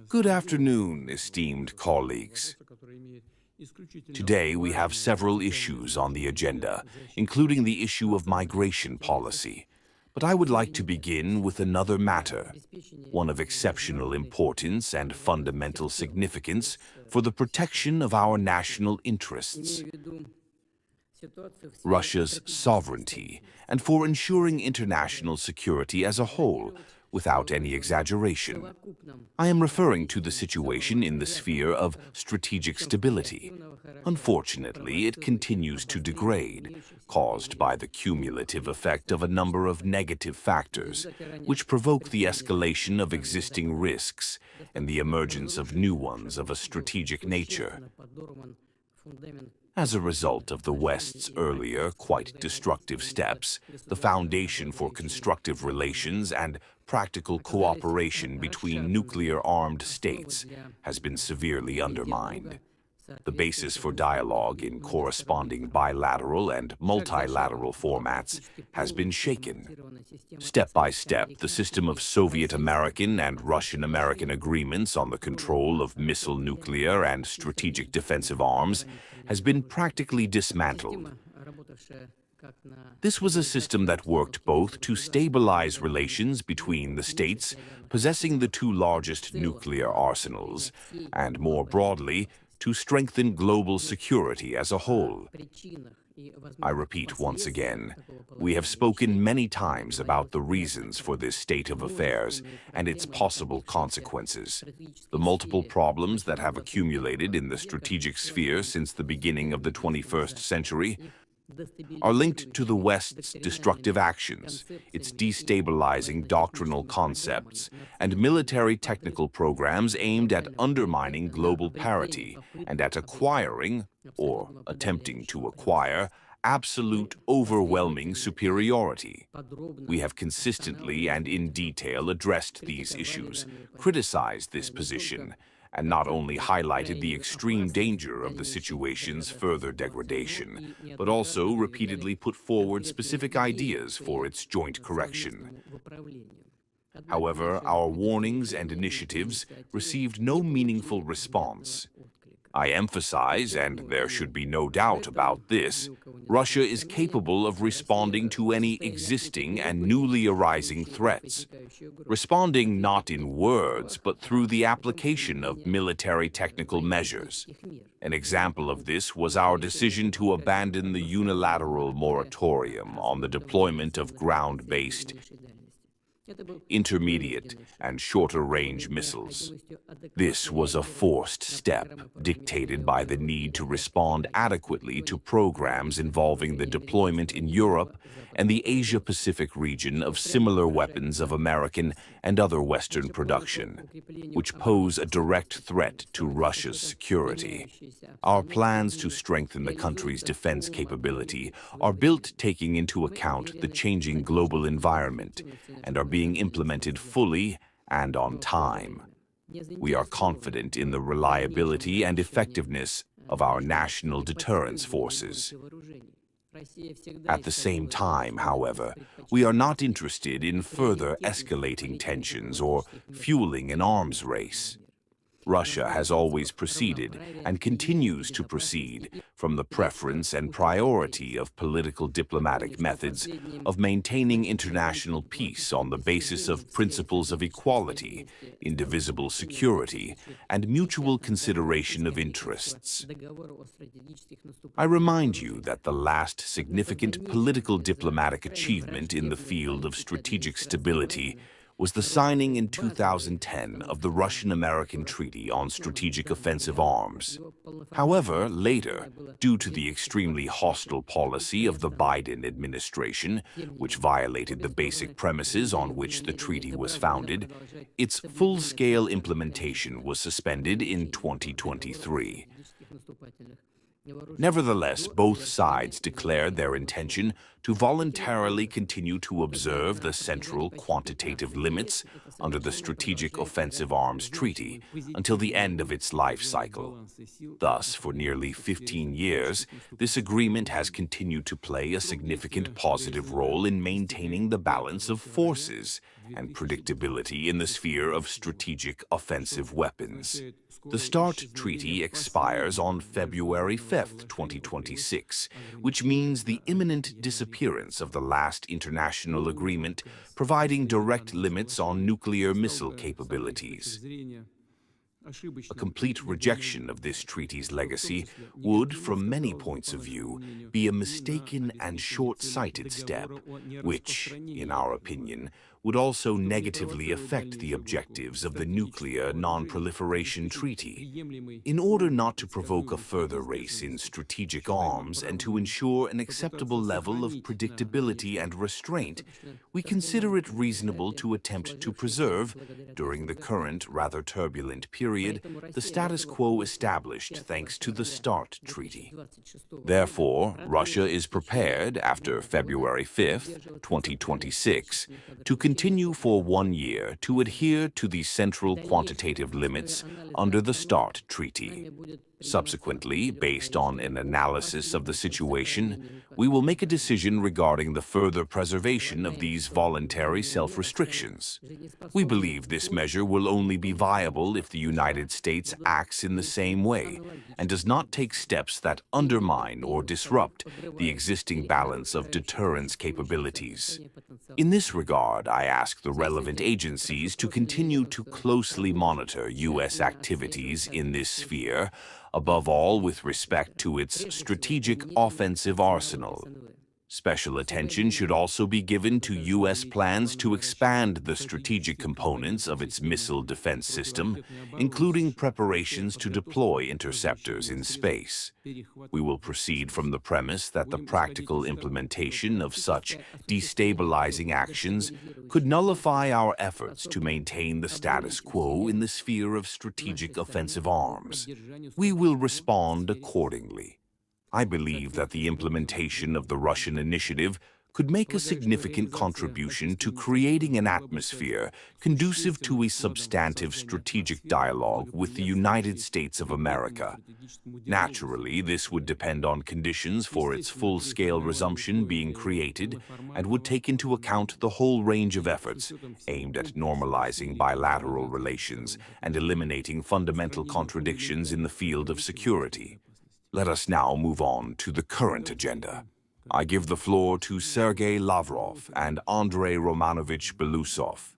Good afternoon, esteemed colleagues. Today we have several issues on the agenda, including the issue of migration policy. But I would like to begin with another matter, one of exceptional importance and fundamental significance for the protection of our national interests, Russia's sovereignty, and for ensuring international security as a whole, without any exaggeration. I am referring to the situation in the sphere of strategic stability. Unfortunately, it continues to degrade, caused by the cumulative effect of a number of negative factors, which provoke the escalation of existing risks and the emergence of new ones of a strategic nature. As a result of the West's earlier, quite destructive steps, the foundation for constructive relations and practical cooperation between nuclear-armed states has been severely undermined. The basis for dialogue in corresponding bilateral and multilateral formats has been shaken. Step by step, the system of Soviet-American and Russian-American agreements on the control of missile, nuclear, and strategic defensive arms has been practically dismantled. This was a system that worked both to stabilize relations between the states possessing the two largest nuclear arsenals, and more broadly, to strengthen global security as a whole. I repeat once again, we have spoken many times about the reasons for this state of affairs and its possible consequences. The multiple problems that have accumulated in the strategic sphere since the beginning of the 21st century are linked to the West's destructive actions, its destabilizing doctrinal concepts, and military technical programs aimed at undermining global parity and at acquiring, or attempting to acquire, absolute overwhelming superiority. We have consistently and in detail addressed these issues, criticized this position, and not only highlighted the extreme danger of the situation's further degradation, but also repeatedly put forward specific ideas for its joint correction. However, our warnings and initiatives received no meaningful response. I emphasize, and there should be no doubt about this, Russia is capable of responding to any existing and newly arising threats, responding not in words, but through the application of military technical measures. An example of this was our decision to abandon the unilateral moratorium on the deployment of ground-based, intermediate and shorter-range missiles. This was a forced step, dictated by the need to respond adequately to programs involving the deployment in Europe and the Asia-Pacific region of similar weapons of American and other Western production, which pose a direct threat to Russia's security. Our plans to strengthen the country's defense capability are built taking into account the changing global environment and are being implemented fully and on time. We are confident in the reliability and effectiveness of our national deterrence forces. At the same time, however, we are not interested in further escalating tensions or fueling an arms race. Russia has always proceeded and continues to proceed from the preference and priority of political diplomatic methods of maintaining international peace on the basis of principles of equality, indivisible security, and mutual consideration of interests. I remind you that the last significant political diplomatic achievement in the field of strategic stability was the signing in 2010 of the Russian-American Treaty on Strategic Offensive Arms. However, later, due to the extremely hostile policy of the Biden administration, which violated the basic premises on which the treaty was founded, its full-scale implementation was suspended in 2023. Nevertheless, both sides declared their intention to voluntarily continue to observe the central quantitative limits under the Strategic Offensive Arms Treaty until the end of its life cycle. Thus, for nearly 15 years, this agreement has continued to play a significant positive role in maintaining the balance of forces and predictability in the sphere of strategic offensive weapons. The START Treaty expires on February 5, 2026, which means the imminent disappearance of the last international agreement providing direct limits on nuclear missile capabilities. A complete rejection of this treaty's legacy would, from many points of view, be a mistaken and short-sighted step, which, in our opinion, would also negatively affect the objectives of the Nuclear Non-Proliferation Treaty. In order not to provoke a further race in strategic arms and to ensure an acceptable level of predictability and restraint, we consider it reasonable to attempt to preserve, during the current rather turbulent period, the status quo established thanks to the START Treaty. Therefore, Russia is prepared, after February 5, 2026, to continue for 1 year to adhere to the central quantitative limits under the START Treaty. Subsequently, based on an analysis of the situation, we will make a decision regarding the further preservation of these voluntary self-restrictions. We believe this measure will only be viable if the United States acts in the same way and does not take steps that undermine or disrupt the existing balance of deterrence capabilities. In this regard, I ask the relevant agencies to continue to closely monitor U.S. activities in this sphere, above all with respect to its strategic offensive arsenal. Special attention should also be given to U.S. plans to expand the strategic components of its missile defense system, including preparations to deploy interceptors in space. We will proceed from the premise that the practical implementation of such destabilizing actions could nullify our efforts to maintain the status quo in the sphere of strategic offensive arms. We will respond accordingly. I believe that the implementation of the Russian initiative could make a significant contribution to creating an atmosphere conducive to a substantive strategic dialogue with the United States of America. Naturally, this would depend on conditions for its full-scale resumption being created and would take into account the whole range of efforts aimed at normalizing bilateral relations and eliminating fundamental contradictions in the field of security. Let us now move on to the current agenda. I give the floor to Sergei Lavrov and Andrei Romanovich Belousov.